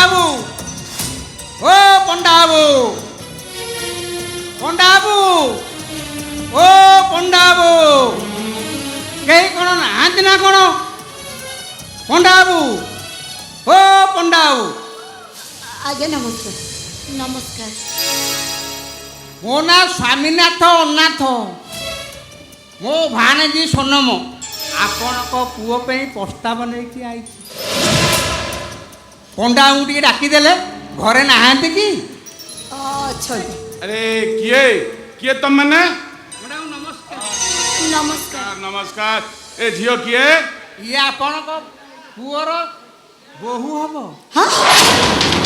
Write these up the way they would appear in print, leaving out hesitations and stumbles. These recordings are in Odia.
ବାବୁ ଓ ପଣ୍ଡା ବାବୁ ପଣ୍ଡା ବାବୁ ଓ ପଣ୍ଡା ବାବୁ କେହି କ'ଣ ନାହାନ୍ତି ନା କ'ଣ? ପଣ୍ଡା ବାବୁ ଓ ପଣ୍ଡା ବାବୁ। ଆଜ୍ଞା ନମସ୍କାର। ନମସ୍କାର। ମୋ ନାଁ ସ୍ୱାମୀନାଥ ଅନାଥ। ମୋ ଭାଣେଜୀ ସୋନମ ଆପଣଙ୍କ ପୁଅ ପାଇଁ ପ୍ରସ୍ତାବ ନେଇକି ଆଇଛି। ପଣ୍ଡାଙ୍କୁ ଟିକେ ଡାକିଦେଲେ। ଘରେ ନାହାନ୍ତି କି? ଅଛନ୍ତି। अरे किए किए तुम मैंने ମ୍ୟାଡ଼ାମ ନମସ୍କାର। ନମସ୍କାର। नमस्कार ए झियो किए ଇଏ ଆପଣଙ୍କ ପୁଅର ବୋହୂ ହବ।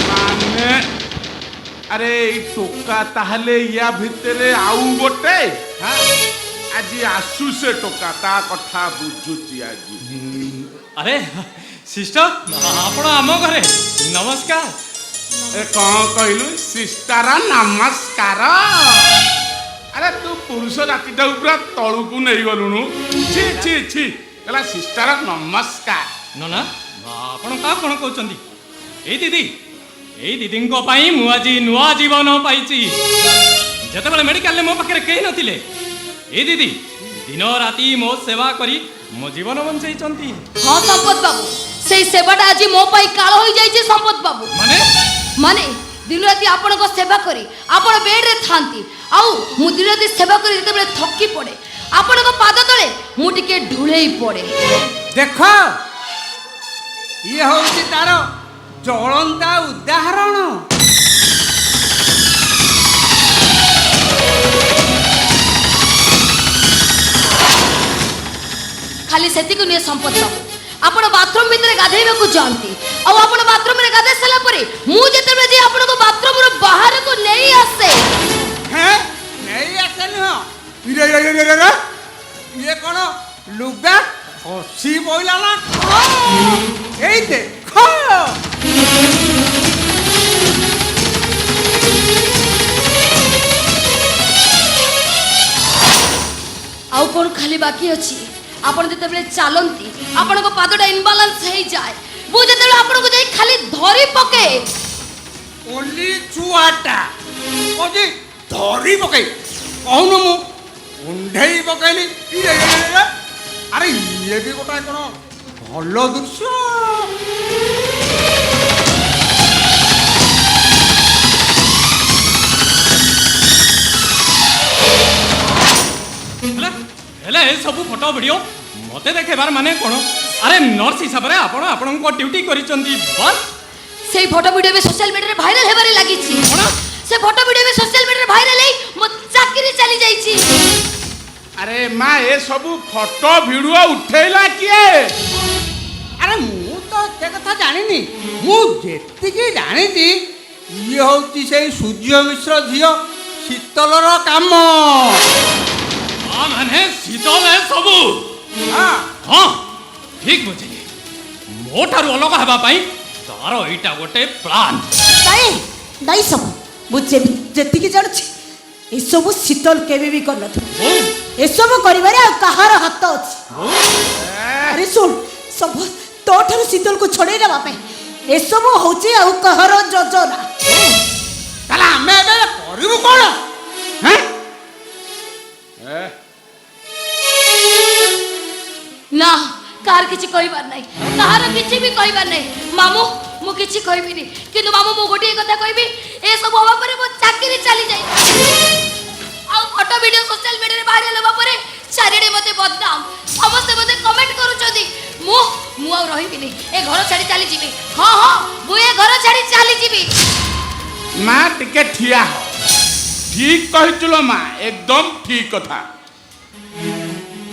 माने अरे ई टोका ताहले या भितरे आउ गोटे आज आसु से टोका ता कथा बुझुची आज अरे सिस्टर आपण आम घरे नमस्कार। ए कौन कहलु सिस्टर नमस्कार। अरे तू पुरुष जातिटा पूरा तळुकू नहीं गलुनु छी छी छी कहला सिस्टर नमस्कार। ना आपण का कोन कहउचंदी ए दीदी ए दीदींको पाई मु आज नुआ जीवन पाइची। जतबेले मेडिकल मो पाखरे केही नथिले ए दीदी दिन राती मो सेवा करी मो जीवन बंचाइचंती। हाँ संपत बाबू से सेवाटा आज मो पाई काळ होई जाइए संपत बाबू। माने माने दिन राति आपण को सेवा करी आपण बेड रे थांती आउ मु दिन राति सेवा करी जतबेले थकी पड़े आपण को पाद तळे मु टिके ढुळेई पड़े। देख ଇଏ ହେଉଛି ତାର ଜ୍ୱଳନ୍ତା ଉଦାହରଣ। खाली सेति को निये संपत बाबू आपण बाथरूम भीतर गाधेइबा जानती आउ आपण बाथरूम रे गाधे सला परे मु जेतेबे जे आपण को बाथरूम रो बाहर को नहीं आसे। हैं ନେଇ ଆସେ ନୁହଁ ଇଏ କ'ଣ ଲୁଗା ଖସି ପଇଲା ନା ଏଇ ଦେଖ। आउ कौन खाली बाकी अच्छी आपण जेतेबेले चलती आपण को पादटा इनबालांस हो जाए मु जेतेबेले आपण को जाई खाली धरी पके ओली छुआटा कौची ଧରି ପକେଇ କହୁନୁ ମୁଁ କୁଣ୍ଢେଇ ପକେଇଲି। ଆରେ ଇଏ ବି ଗୋଟାଏ କ'ଣ ଭଲ ଦୃଶ୍ୟ। हेले ए सब फोटो वीडियो मते देखेबार माने कोन? अरे नर्स हिसाब रे आपण आपनको ड्यूटी करिचंती बस। सेई फोटो वीडियो में सोशल मीडिया रे वायरल हेबारे लागि छी। कोन से फोटो वीडियो में सोशल मीडिया रे वायरल है मो चाकरी चली जाई छी। अरे माँ ये सब फोटो वीडियो उठेला किए? ଆରେ ମୁଁ ତ ସେ କଥା ଜାଣିନି। ମୁଁ ଯେତିକି ଜାଣିଛି ଇଏ ହେଉଛି ସେଇ ସୂର୍ଯ୍ୟ ମିଶ୍ର ଝିଅ ଶୀତଲର କାମ। आ माने शीतल है सब। ହଁ हां ठीक बुझिली मोठारु अलग हेबा पई तारो एटा गोटे प्लान। ନାଇଁ ନାଇଁ ସବୁ ମୁଁ ଯେତିକି ଜାଣୁଛି ଏସବୁ ଶୀତଲ କେବେ ବି କରିନଥିବ। ଏସବୁ କରିବାରେ ଆଉ କାହାର ହାତ ଅଛି? ଆରେ ଶୁଣ ସବୁ ତୋଠାରୁ ଶୀତଲକୁ ଛଡ଼େଇ ନେବା ପାଇଁ ଏସବୁ ହଉଛି ଆଉ କାହାର ଯୋଜନା। ତାହେଲେ ଆମେ ଏବେ କରିବୁ କ'ଣ? ना कार किछि कहबार नाही कहार किछि भी कहबार नाही। मामू मु किछि कहबिनी किंतु मामू मु गोटे कथा कहबी ए सब होबा परे मो चाकरी चली जाई आ फोटो वीडियो सोशल मीडिया रे वायरल होबा परे चारिडे मते बदनाम समस्त मते कमेंट करूचोदी मु मु आ रहिबिनी ए घर छाडी चली जीबी। हां हां मु ए घर छाडी चली जीबी। माँ टिके ठिया हो ठीक कहिचुलो माँ एकदम ठीक कथा।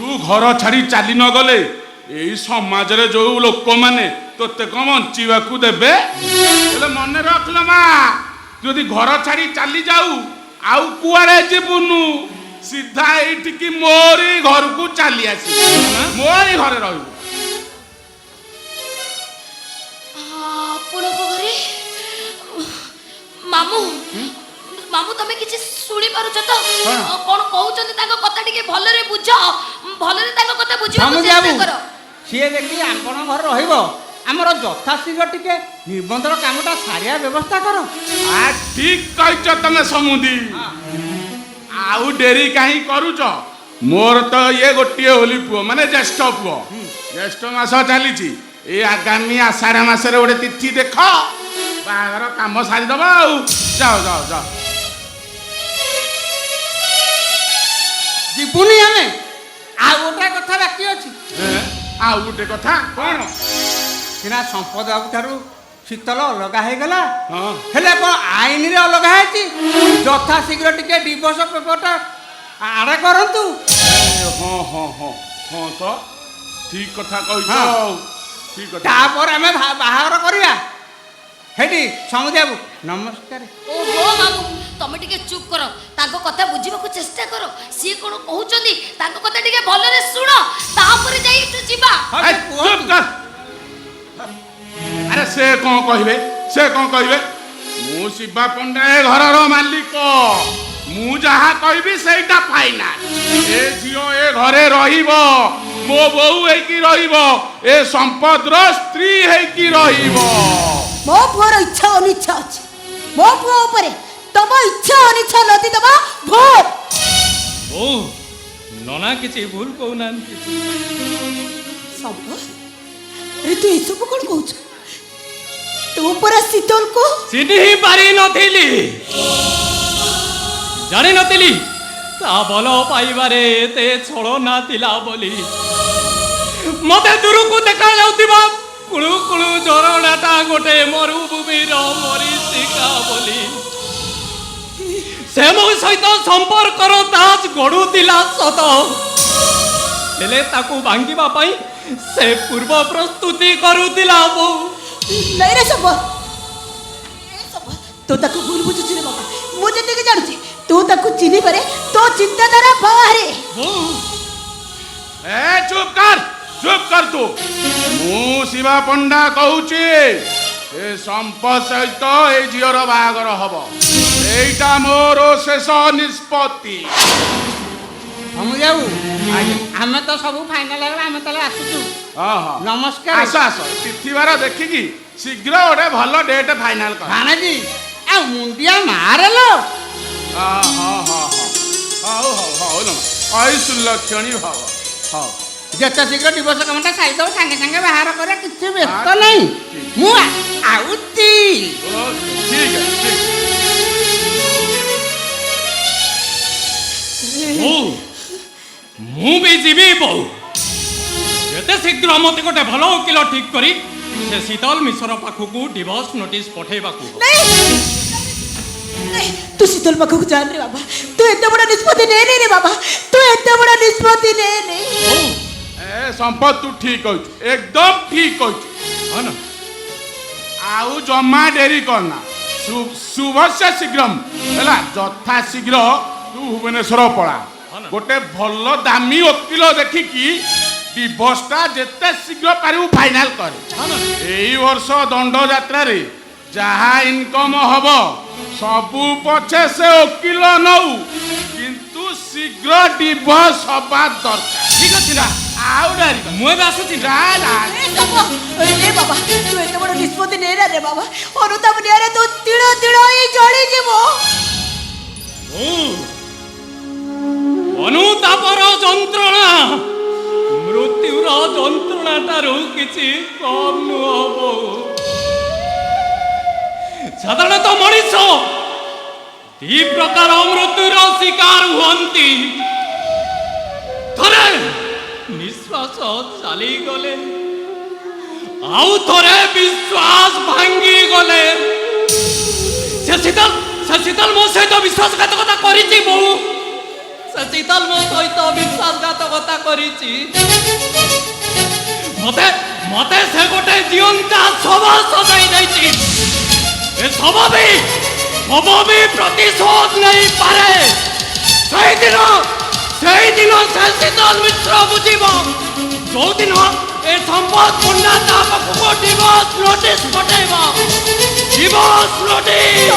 तू घर छाड़ी चली न गले यही समाज रे जो लोक माने तोते कम बंचीवा देबे मन रखल माँ जदि घर छाड़ी चली जाऊ आउ कुआड़े जीवनु सीधा ये मोरी घर को चली आस मोरी घरे रहू। घरे मामू मामू तमे किछि सुनि पारुछ तो कोन कहउछन ताको कथा टिके भलरे बुझ भलरे ताको कथा बुझियो चेष्टा करो। ସିଏ ଦେଖି ଆପଣ ଘରେ ରହିବ ଆମର ଯଥାଶୀଘ୍ର ଟିକେ ନିର୍ବନ୍ଧର କାମଟା ସାରିବା ବ୍ୟବସ୍ଥା କର। ଠିକ କହିଛ ତମେ ସମୁଦି। ଆଉ ଡେରି କାହିଁ କରୁଛ? ମୋର ତ ଇଏ ଗୋଟିଏ ହୋଲି ପୁଅ ମାନେ ଜ୍ୟେଷ୍ଠ ପୁଅ। ଜ୍ୟେଷ୍ଠ ମାସ ଚାଲିଛି, ଏଇ ଆଗାମୀ ଆଷାଢ଼ ମାସରେ ଗୋଟେ ତିଥି ଦେଖ, ବାହାଘର କାମ ସାରିଦବା ଆଉ। ଯାଅ ଯାଅ ଯାଅ। ଯିବୁନି ଆମେ, ଆଉ ଗୋଟେ କଥା ବାକି ଅଛି। ଆଉ ଗୋଟେ କଥା କଣ? ସିନା ସମ୍ପଦ ବାବୁ ଠାରୁ ଶୀତଲ ଅଲଗା ହେଇଗଲା, ହଁ। ହେଲେ କଣ ଆଇନରେ ଅଲଗା ହେଇଛି? ଯଥାଶୀଘ୍ର ଟିକେ ଡିଭୋର୍ସ ପେପରଟା ଆଡ଼େ କରନ୍ତୁ। ହଁ ହଁ ହଁ ହଁ ତ ଠିକ କଥା କହିଛ। ହଁ। ଆଉ ଠିକ କଥା। ତାପରେ ଆମେ ବାହାଘର କରିବା। ହେଠି ସମୁଦି ବାବୁ ନମସ୍କାର। ଓହୋ ମାମୁଁ, ତମେ ଟିକେ ଚୁପ୍ କର, ତାଙ୍କ କଥା ବୁଝିବାକୁ ଚେଷ୍ଟା କର। ସିଏ କଣ କହୁଛନ୍ତି ତାଙ୍କ କଥା ଟିକେ ଭଲରେ ଶୁଣ, ତାପରେ ଯାଇ ଏଠୁ ଯିବା। ହଁ, ଆରେ ସେ ଚୁପ୍ କୁହନ୍ତୁ। କର। ଆରେ ସେ କଣ କହିବେ? ସେ କଣ କହିବେ? ମୁଁ ଶିବା ପଣ୍ଡା ଏ ଘରର ମାଲିକ। ମୁଁ ଯାହା କହିବି ସେଇଟା ଫାଇନାଲ। ଏ ଝିଅ ଏ ଘରେ ରହିବ, ମୋ ବୋଉ ହେଇକି ରହିବ, ଏ ସମ୍ପଦର ସ୍ତ୍ରୀ ହେଇକି ରହିବ। ମୋ ପୁଅର ଇଚ୍ଛା ଅନିଚ୍ଛା ଅଛି। ମୋ ପୁଅ ଉପରେ ତମ ଇଚ୍ଛା ଅନିଚ୍ଛା ଲଦି ଦେବା ଭୁଲ। ଓ ନନା କିଛି ଭୁଲ କହୁନାହାନ୍ତି। ସମ୍ଭବ? ଆରେ ତୁ ଏସବୁ କଣ କହୁଛୁ? ତୁ ପରା ଶୀତଲକୁ ଚିହ୍ନି ହିଁ ପାରି ନଥିଲି, ଜାଣିନଥିଲି ତା ଭଲ ପାଇବାରେ ଏତେ ଛଳନା ଥିଲା ବୋଲି। ମତେ ଦୂରକୁ ଦେଖାଯାଉଥିବା କୁଳୁ କୁଳୁ ଝରଣାଟା ଗୋଟେ ମରୁଭୂମିର ମରୀଚିକା ବୋଲି। ସେ ମୋ ସହିତ ସମ୍ପର୍କର ତାଜ ଗଢୁଥିଲା ସତ, ହେଲେ ତାକୁ ଭାଙ୍ଗିବା ପାଇଁ ସେ ପୂର୍ବ ପ୍ରସ୍ତୁତି କରୁଥିଲା ବୋଉ। ନାଇଁ ରେ ସମ୍ଭବ, ତୁ ତାକୁ ଭୁଲ ବୁଝୁଛୁ ରେ ବାବା। ମୁଁ ଯେତିକି ଜାଣୁଛି ତୁ ତାକୁ ଚିହ୍ନିବାରେ ତୋ ଚିନ୍ତାଧାରା ବାହାରେ। ବୋଉ ଏ ଚୁପ୍ କର, ଚୁପ୍ କର ତୁ। ମୁଁ ଶିବା ପଣ୍ଡା କହୁଛି, ଏ ସମ୍ପଦ ସହିତ ଏଇ ଝିଅର ବାହାଘର ହବ। এইটা ମୋର ଶେଷ ନିଷ୍ପତ୍ତି। ସମୁଦି ବାବୁ, ଆମେ ତ ସବୁ ଫାଇନାଲ ହେଇଗଲା, ଆମେ ତାହେଲେ ଆସୁଛୁ। ହଁ ହଁ ନମସ୍କାର। ଆସ ଆସ, ତିଥିବାର ଦେଖିକି ଶୀଘ୍ର ଗୋଟେ ଭଲ ଡେଟ୍ ଫାଇନାଲ କର। ଭାଣେଜୀ ଆଉ ମୁଣ୍ଡିଆ ମାରେଲୋ। ହଁ ହଁ ହଁ ହଁ ହଉ ହଉ ହଉ ଲୋ ଅଇ ସୁଲକ୍ଷଣୀ ଭବ। ହଉ ଯେତେ ଶୀଘ୍ର ଡିଭୋର୍ସ କାମଟା ସାରିଦେବ, ସାଙ୍ଗେ ସାଙ୍ଗେ ବାହାର କରିବା, କିଛି ବ୍ୟସ୍ତ ନାହିଁ। ମୁଁ ଆଉତି। ଓ, ଠିକ୍ ଅଛି ଠିକ୍। ବୋଉ ମୁଁ ବି ଯିବି ବୋଉ। ଯେତେ ଶୀଘ୍ର ମତେ ଗୋଟେ ଭଲ ଓକିଲ ଠିକ କରି ସେ ଶୀତଲ ମିଶ୍ର ପାଖକୁ ଡିଭୋର୍ସ ନୋଟିସ ପଠେଇବାକୁ ହେବ। ତୁ ଶୀତଲ ପାଖକୁ ଯା ରେ ବାବା। ତୁ ଏତେ ବଡ଼ ନିଷ୍ପତ୍ତି ନେ ରେ ବାବା। ତୁ ଏତେ ବଡ଼ ନିଷ୍ପତ୍ତି ନେ। ବୋଉ ଏ ସମ୍ପଦ ତୁ ଠିକ୍ କହିଛୁ, ଏକଦମ ଠିକ୍ କହିଛୁ। ହଁ ନା, ଆଉ ଜମା ଡେରି କରନା। ଶୁଭସ୍ୟ ଶୀଘ୍ରମ୍ ହେଲା। ଯଥା ଶୀଘ୍ର ତୁ ଭୁବନେଶ୍ୱର ପଳା, ଗୋଟେ ଭଲ ଦାମୀ ଓକିଲ ଦେଖିକି ଡିଭୋର୍ସଟା ଯେତେ ଶୀଘ୍ର ପାରିବୁ ଫାଇନାଲ କରେ। ଏଇ ବର୍ଷ ଦଣ୍ଡ ଯାତ୍ରାରେ ଯାହା ଇନକମ ହବ ସବୁ ପଛେ ସେ ଓକିଲ ନଉ, କିନ୍ତୁ ଶୀଘ୍ର ଡିଭୋର୍ସ ହବା ଦରକାର। ଠିକ ଅଛି ନା, ଆଉ ଡାରି ମୁଁ ଏବେ ଆସୁଛି। ଯା ଯା। রে বাবা, তু এত বড় নিষ্পত্তি নে না রে বাবা। অনুতাপ নিয়ে তু তিল তিল হয়ে জড়ি যাব। অনুতাপর যন্ত্রণা মৃত্যুর যন্ত্রণাটারু কিছু কম নুহব। সাধারণতঃ মଣିষ ଦି ପ୍ରକାର ମୃତ୍ୟୁର ଶିକାର ହୁଅନ୍ତି। ଥରେ ନିଶ୍ୱାସ ଚାଲିଗଲେ, ଆଉ ଥରେ ବିଶ୍ୱାସ ଭାଙ୍ଗିଗଲେ। ସେ ଶୀତଲ ମୋ ସହିତ ବିଶ୍ୱାସଘାତକତା କରିଛି ବୋଉ। ସେ ଶୀତଲ ମୋ ସହିତ ବିଶ୍ୱାସଘାତକତା କରିଛି। ମତେ ସେ ଗୋଟେ ଜିଅନ୍ତା ଶବ ସଜାଇ ଦେଇଛି। ଏ ଶବ ବି ପ୍ରତିଶୋଧ ନେଇପାରେ। ସେଇଦିନ ସେ ଶୀତଲ ମିଶ୍ର ବୁଝିବ, ଯୋଉଦିନ ଏ ସମ୍ପଦ ପଣ୍ଡା ତା ପାଖକୁ ଡିଭୋର୍ସ ନୋଟିସ ପଠେଇବ। Divorce notice